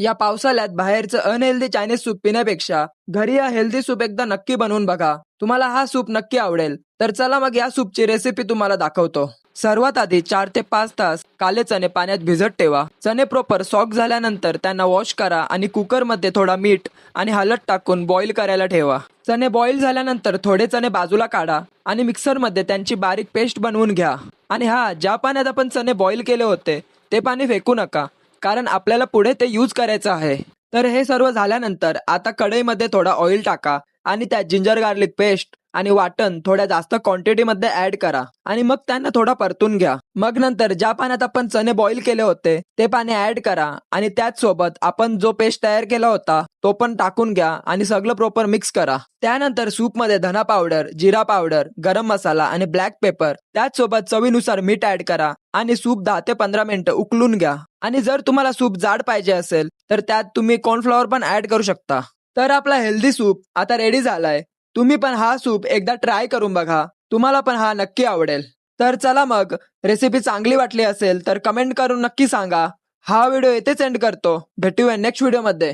या पावसाळ्यात बाहेरचं अनहेल्दी चायनीज सूप पिण्यापेक्षा घरी हा हेल्दी सूप एकदा नक्की बनवून बघा. तुम्हाला हा सूप नक्की आवडेल. तर चला मग या सूपची रेसिपी तुम्हाला दाखवतो. सर्वात आधी 4 ते 5 तास काले चणे पाण्यात भिजत ठेवा. चणे प्रॉपर सॉफ्ट झाल्यानंतर त्यांना वॉश करा आणि कुकरमध्ये थोडा मीठ आणि हळद टाकून बॉईल करायला ठेवा. चणे बॉईल झाल्यानंतर थोडे चणे बाजूला काढा आणि मिक्सरमध्ये त्यांची बारीक पेस्ट बनवून घ्या. आणि ज्या पाण्यात आपण चणे बॉईल केले होते ते पाणी फेकू नका, कारण आपल्याला पुढे ते यूज करायचं आहे. तर हे सर्व झाल्यानंतर आता कढईमध्ये थोडा ऑइल टाका आणि त्यात जिंजर गार्लिक पेस्ट आणि वाटण थोड्या जास्त क्वांटिटीमध्ये ऍड करा आणि मग त्यांना थोडा परतून घ्या. मग नंतर ज्या पाण्यात आपण चणे बॉईल केले होते ते पाणी ऍड करा आणि त्याच सोबत आपण जो पेस्ट तयार केला होता तो पण टाकून घ्या आणि सगळं प्रॉपर मिक्स करा. त्यानंतर सूपमध्ये धना पावडर, जिरा पावडर, गरम मसाला आणि ब्लॅक पेपर, त्याचसोबत चवीनुसार मीठ ऍड करा आणि सूप 10 ते 15 मिनिटं उकळून घ्या. आणि जर तुम्हाला सूप जाड पाहिजे असेल तर त्यात तुम्ही कॉर्नफ्लॉवर पण ऍड करू शकता. तर आपला हेल्दी सूप आता रेडी झालाय. तुम्ही पण हा सूप एकदा ट्राय करून बघा. तुम्हाला पण हा नक्की आवडेल. तर चला मग, रेसिपी चांगली वाटली असेल तर कमेंट करून नक्की सांगा. हा व्हिडिओ येथेच एंड करतो. भेटूया नेक्स्ट व्हिडिओमध्ये.